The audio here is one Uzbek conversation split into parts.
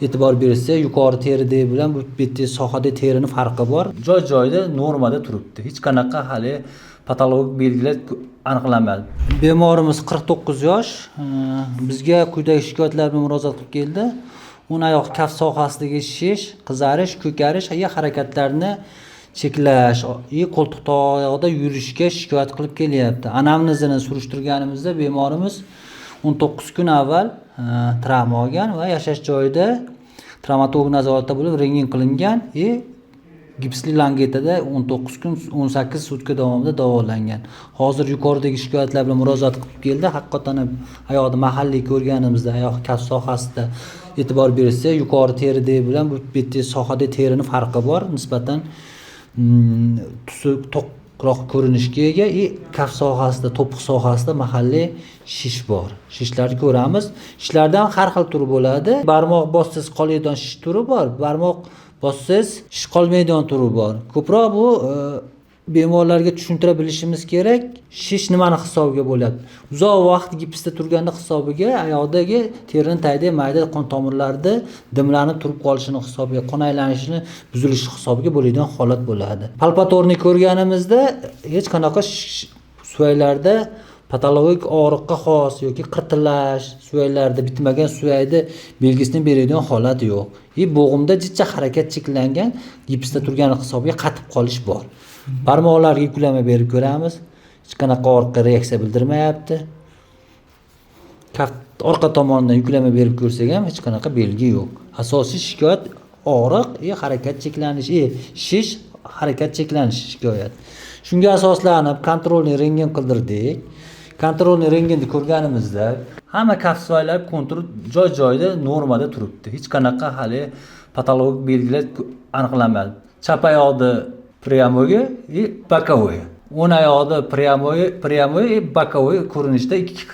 e'tibor bersa, yuqori terida bilan bu bitta sohada terining farqi bor. Joy-joyida normada turibdi. Hech qanaqa hali patologik belgilar aniqlanmadi. Bemorimiz 49 yosh. Bizga quyidagi shikoyatlar bilan murojaat qilib keldi. O'ng oyoq kaf sohasidagi shish, qizarish, ko'karish, harakatlarni cheklash, qo'ltiq oyog'ida yurishga shikoyat qilib kelyapti. Anamnezini surishtirganimizda bemorimiz 19 kun avval travma olgan va yashash joyida travmatolog nazoratda bo'lib rentgen qilingan gipsli langetada 19 kun 18 sutka davomida davolangan. Hozir yuqoridagi shikoyatlar bilan murojaat qilib keldi. Haqiqatan oyoqni mahalliy ko'rganimizda oyoq kaf sohasida e'tibor bersa, yuqori terida bilan bu bitta sohada terining farqi bor. Nisbatan tusi to'qroq ko'rinishga ega, kaf sohasida, to'piq sohasida mahalliy shish bor. Shishlarni ko'ramiz. Shishlardan har xil turi bo'ladi. Barmoq bossiz qoladigan shish turi bor, barmoq bossiz shish qolmaydigan turi bor. Ko'proq bu bemorlarga tushuntira bilishimiz kerak. Shish nimani hisobiga bo'ladi? Uzoq vaqt gipsda turganda hisobiga oyoqdagi terining tagida mayda qon tomirlarida dimlanib turib qolishini hisobiga, qon aylanishini buzilishi hisobiga bo'ladigan holat bo'ladi. Palpatorni ko'rganimizda hech qanaqa suyaklarda patologik og'riqqa xos yoki qirtillash, suyaklarda bitmagan suyakda belgisini beradigan holat yo'q. Bo'g'imda jichcha harakat cheklangan, gipsda turgan hisobiga qatib qolish bor. Barmoqlarga yuklama berib ko'ramiz. Hech qanaqa og'riqqa reaksiya bildirmayapti. Kaf orqa tomonidan yuklama berib ko'rsak ham hech qanaqa belgi yo'q. Asosiy shikoyat og'riq, harakat cheklanishi, shish, harakat cheklanishi shikoyat. Shunga asoslanib kontrolni rentgen qildirdik. Kontrolni rentgenni ko'rganimizda hamma kaf soyalari kontur joy-joyida normada turibdi. Hech qanaqa hali patologik belgilar aniqlanmadi. Chap oyoqda прямой и боковой. O'ng oyoqda прямой и боковой ko'rinishda ikki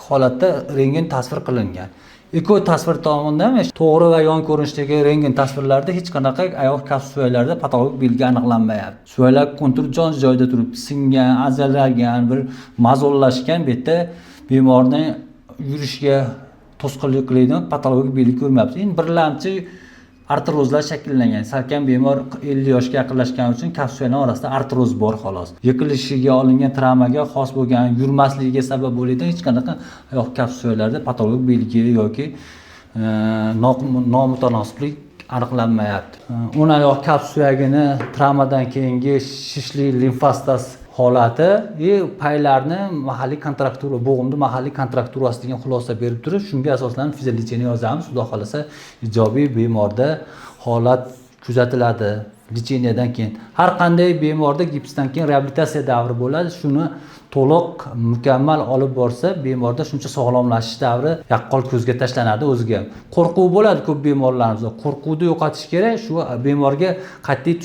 holatda rentgen tasvir qilingan. Ikki tasvir tomonidan to'g'ri va yon ko'rinishdagi rentgen tasvirlarda hech qanaqa oyoq kaf suyaklarida patologik belgi aniqlanmayapti. Suyaklar kontur joyida turibdi, singan, azallangan, bir mazollashgan, bu yerda bemorning yurishiga to'sqinlik qiladigan patologik belgi ko'rmayapti. Endi birlamchi artrozlar shakllangan. Salkam bemor 50 yoshga yaqinlashgani uchun kaf suyaklari orasida artroz bor xolos. Yiqilishiga olingan travmaga xos bo'lgan, yurmasligiga sabab bo'ladigan hech qanaqa oyoq kaf suyaklarida patologik belgi yoki nomutanosiblik aniqlanmayapti. O'ng oyoq kaf suyagini travmadan keyingi shishli limfostas holati paylarni mahalliy kontraktura, bo'g'imni mahalliy kontrakturasi degan xulosa berib turib, shunga asoslanib fiziologiyani yozamiz. Xudo xolasa ijobiy bemorda holat kuzatiladi lecheniyadan keyin. Har qanday bemorda gipsdan keyin reabilitatsiya davri bo'ladi. Shuni to'liq mukammal olib borsa, bemorda shuncha sog'lomlashish davri yaqqol ko'zga tashlanadi o'ziga. Qo'rquv bo'ladi ko'p bemorlarimizda. Qo'rquvni yo'qotish kerak. Shu bemorga qat'iy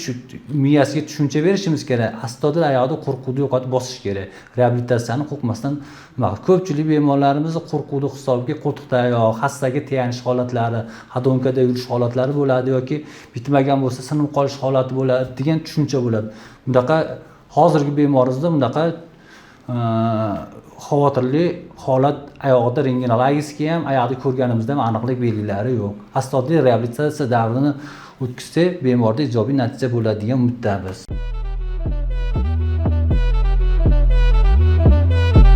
miyasiga tushuncha berishimiz kerak. Astoydil oyoqda qo'rquvni yo'qotib bosish kerak. Reabilitatsiyani qo'rqmasdan ko'pchilik bemorlarimiz qo'rquvni hisobiga qo'ltiqda oyoq, hassaga tayanish holatlari, hadonkada yurish holatlari bo'ladi yoki bitmagan bo'lsa sinib qolish holati bo'ladi degan tushuncha bo'ladi. Bundaqa hozirgi bemorimizda bundaqa xavotirli holat oyog'ida rentgenologik ham oyoqda ko'rganimizda ham aniqlik belgilari yo'q. Astoydil reabilitatsiya davrini o'tkazsa bemorda ijobiy natija bo'ladi degan umiddamiz.